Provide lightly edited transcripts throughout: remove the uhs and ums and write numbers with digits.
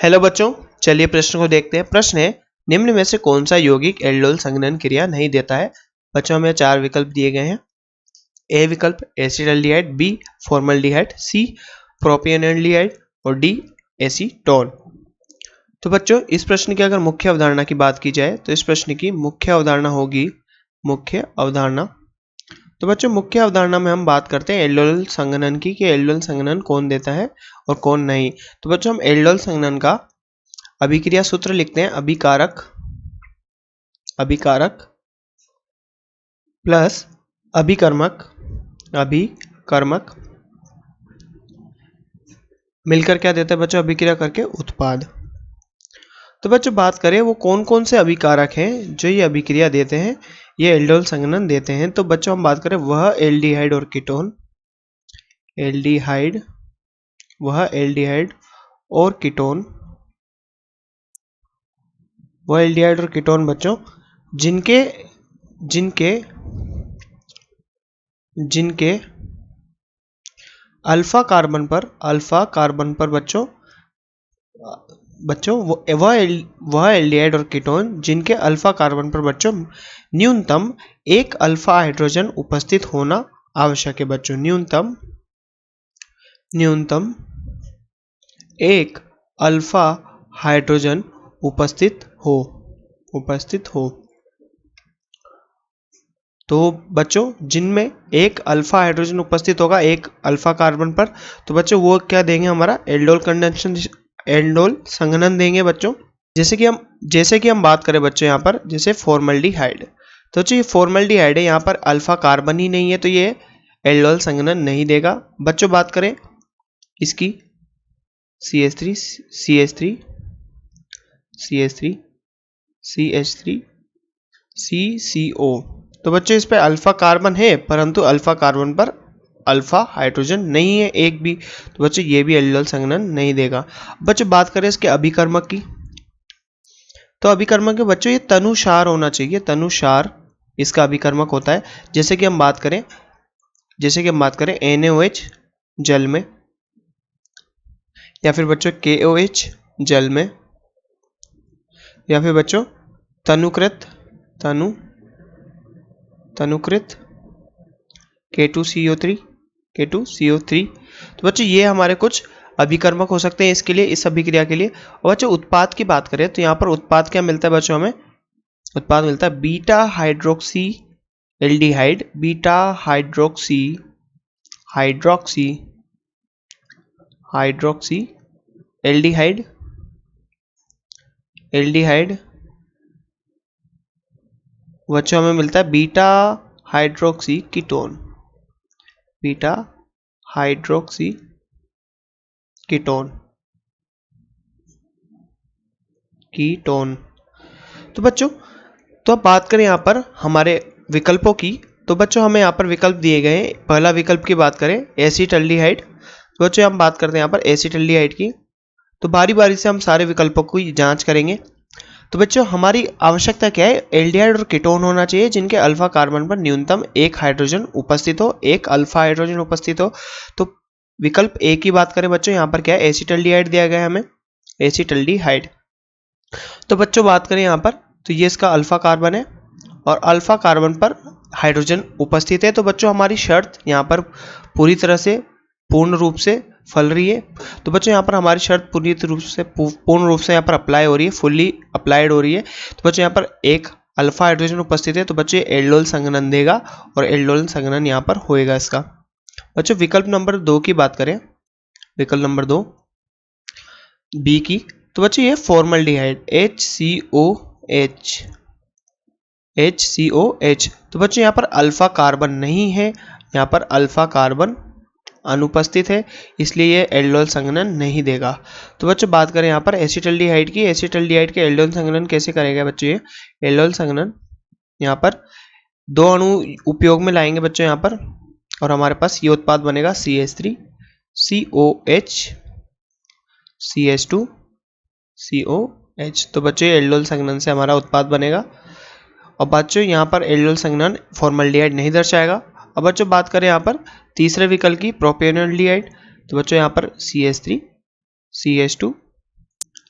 Hello बच्चों, चलिए प्रश्न को देखते हैं। प्रश्न है, निम्न में से कौन सा यौगिक एल्डोल संघनन क्रिया नहीं देता है। बच्चों हमें चार विकल्प दिए गए हैं। ए विकल्प एसिटाल्डिहाइड, बी फॉर्मल्डिहाइड, सी प्रोपियोनाल्डिहाइड और डी एसीटोन। तो बच्चों इस प्रश्न की अगर मुख्य अवधारणा की बात की जाए तो इस प्रश्न की मुख्य अवधारणा होगी मुख्य अवधारणा। तो बच्चों मुख्य अवधारणा में हम बात करते हैं एल्डोल संघनन की कि एल्डोल संघनन कौन देता है और कौन नहीं। तो बच्चों हम एल्डोल संघनन का अभिक्रिया सूत्र लिखते हैं। अभिकारक प्लस अभिकर्मक मिलकर क्या देता है बच्चों, अभिक्रिया करके उत्पाद। तो बच्चों बात करें वो कौन कौन से अभिकारक हैं जो ये अभिक्रिया देते हैं, ये एल्डोल संघनन देते हैं। तो बच्चों हम बात करें वह एल्डिहाइड और कीटोन, वह एल्डिहाइड और कीटोन बच्चों जिनके अल्फा कार्बन पर बच्चों वह एल्डिहाइड और कीटोन जिनके अल्फा कार्बन पर बच्चों न्यूनतम एक अल्फा हाइड्रोजन उपस्थित होना आवश्यक है। बच्चों न्यूनतम एक अल्फा हाइड्रोजन उपस्थित हो। तो बच्चों जिनमें एक अल्फा हाइड्रोजन उपस्थित होगा एक अल्फा कार्बन पर, तो बच्चों वो क्या देंगे, हमारा एल्डोल संघनन देंगे। बच्चों जैसे कि हम बात करें बच्चों यहाँ पर जैसे फॉर्मल्डिहाइड, तो बच्चों ये फॉर्मल्डिहाइड है, यहाँ पर अल्फा कार्बन ही नहीं है तो ये एल्डोल संघनन नहीं देगा। बच्चों बात करें इसकी CH3CCO, तो बच्चों इस पे अल्फा कार्बन है परंतु अल्फा कार्बन पर अल्फा हाइड्रोजन नहीं है एक भी, तो बच्चों ये भी एल्डोल संघनन नहीं देगा। बच्चों बात करें इसके अभिकर्मक की, तो अभिकर्मक के बच्चों ये तनुसार होना चाहिए, तनुसार इसका अभिकर्मक होता है। जैसे कि हम बात करें NaOH जल में, या फिर बच्चों KOH जल में, या फिर बच्चों तनुकृत K2CO3। तो बच्चों ये हमारे कुछ अभिकर्मक हो सकते हैं इसके लिए, इस अभिक्रिया के लिए। और बच्चों उत्पाद की बात करें तो यहाँ पर उत्पाद क्या मिलता है बच्चों, हमें उत्पाद मिलता है बीटा हाइड्रोक्सी एल्डिहाइड, एल्डिहाइड बच्चों हमें मिलता है बीटा हाइड्रोक्सी कीटोन, तो बच्चों तो अब बात करें यहाँ पर हमारे विकल्पों की, तो बच्चों हमें यहाँ पर विकल्प दिए गए हैं। पहला विकल्प की बात करें एसिटाल्डिहाइड, तो बच्चों हम बात करते हैं यहाँ पर एसिटाल्डिहाइड की, तो बारी बारी से हम सारे विकल्पों की जांच करेंगे। तो बच्चों हमारी आवश्यकता क्या है, एल्डिहाइड और कीटोन होना चाहिए जिनके अल्फा कार्बन पर न्यूनतम एक अल्फा हाइड्रोजन उपस्थित हो। तो विकल्प ए की बात करें बच्चों, यहाँ पर क्या है एसिटाल्डिहाइड दिया गया है हमें, एसिटाल्डिहाइड। तो बच्चों बात करें यहाँ पर तो ये इसका अल्फा कार्बन है और अल्फा कार्बन पर हाइड्रोजन उपस्थित है। तो बच्चों हमारी शर्त यहाँ पर पूर्ण रूप से फल रही है। तो बच्चों यहाँ पर हमारी शर्त पूर्ण रूप से यहाँ पर अप्लाई हो रही है, फुल्ली अप्लाइड हो रही है। तो बच्चों यहाँ पर एक अल्फा हाइड्रोजन उपस्थित है, तो बच्चों एल्डोल संघनन देगा और एल्डोल संघनन यहाँ पर होएगा इसका। बच्चों विकल्प नंबर 2 की बात करें, विकल्प नंबर 2 बी की, तो बच्चों ये फॉर्मल्डिहाइड HCOH, तो बच्चों यहाँ पर अल्फा कार्बन नहीं है, यहाँ पर अल्फा कार्बन अनुपस्थित है, इसलिए ये एल्डोल संघनन नहीं देगा। तो बच्चों बात करें यहाँ पर एसिटाल्डिहाइड की, एसिटाल्डिहाइड के एल्डोल संघनन कैसे करेगा बच्चों, ये एल्डोल संघनन यहाँ पर 2 अणु उपयोग में लाएंगे बच्चों यहाँ पर, और हमारे पास ये उत्पाद बनेगा CH3COH CH2COH। तो बच्चों ये एल्डोल संघनन से हमारा उत्पाद बनेगा। और बच्चों यहाँ पर एल्डोल संघनन फॉर्मल्डिहाइड नहीं दर्शाएगा। अब बच्चों बात करें यहाँ पर तीसरे विकल्प की प्रोपियोनाल्डिहाइड, तो बच्चों यहाँ पर CH3CH2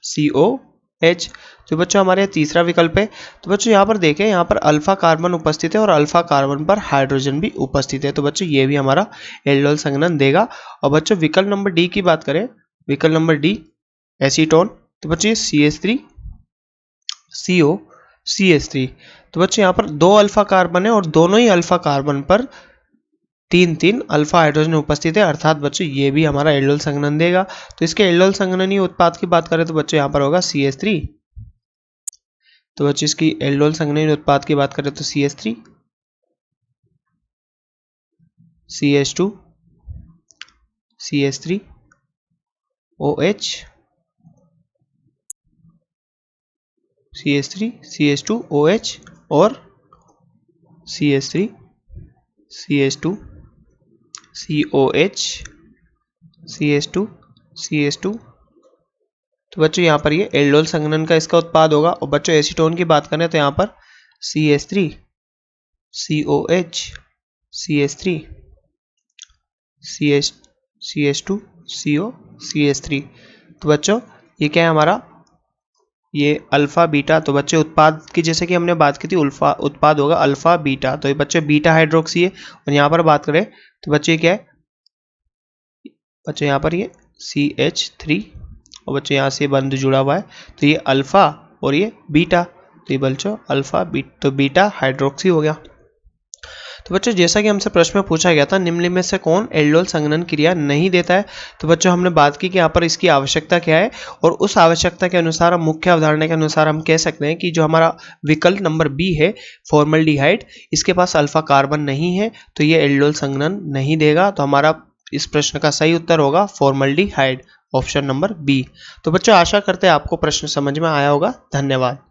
COH। तो बच्चों हमारे तीसरा विकल्प है। तो बच्चों यहाँ पर देखें, यहाँ पर अल्फा कार्बन उपस्थित है और अल्फा कार्बन पर हाइड्रोजन भी उपस्थित है। तो बच्चों ये भी हमारा एल्डोल संघनन देगा। और बच्चों विकल्प नंबर डी की बात करें, विकल्प नंबर डी एसीटोन। तो बच्चों CH3 CO CH3। तो बच्चों यहाँ पर 2 अल्फा कार्बन है और दोनों ही अल्फा कार्बन पर 3 अल्फा हाइड्रोजन उपस्थित है, अर्थात बच्चों ये भी हमारा एल्डोल संघनन देगा। तो इसके एल्डोल संघननीय उत्पाद की बात करें तो बच्चों यहाँ पर होगा CH3। तो बच्चों इसकी एल्डोल संघननीय उत्पाद की बात करें तो CH3 CH2 CH3 OH CH3 CH2 OH और CH3 CH2 COH CH2 CH2। तो बच्चों यहाँ पर ये एल्डोल संघनन का इसका उत्पाद होगा। और बच्चों एसीटोन की बात करें तो यहाँ पर CH3 COH CH3 CH2 CO CH3। तो बच्चों ये क्या है हमारा, ये अल्फा बीटा। तो बच्चे उत्पाद की जैसे कि हमने बात की थी, उत्पाद होगा अल्फा बीटा। तो ये बच्चे बीटा हाइड्रोक्सी है। और यहाँ पर बात करें तो बच्चे क्या है, बच्चे यहाँ पर ये CH3 और बच्चे यहाँ से बंध जुड़ा हुआ है। तो ये अल्फा और ये बीटा, तो ये बच्चों अल्फा तो बीटा हाइड्रोक्सी हो गया। तो बच्चों जैसा कि हमसे प्रश्न में पूछा गया था, निम्न में से कौन एल्डोल संघनन क्रिया नहीं देता है। तो बच्चों हमने बात की कि यहाँ पर इसकी आवश्यकता क्या है, और उस आवश्यकता के अनुसार हम मुख्य अवधारणा के अनुसार हम कह सकते हैं कि जो हमारा विकल्प नंबर बी है फॉर्मल्डिहाइड, इसके पास अल्फा कार्बन नहीं है, तो ये एल्डोल संघनन नहीं देगा। तो हमारा इस प्रश्न का सही उत्तर होगा फॉर्मल्डिहाइड, ऑप्शन नंबर बी। तो बच्चों आशा करते हैं आपको प्रश्न समझ में आया होगा। धन्यवाद।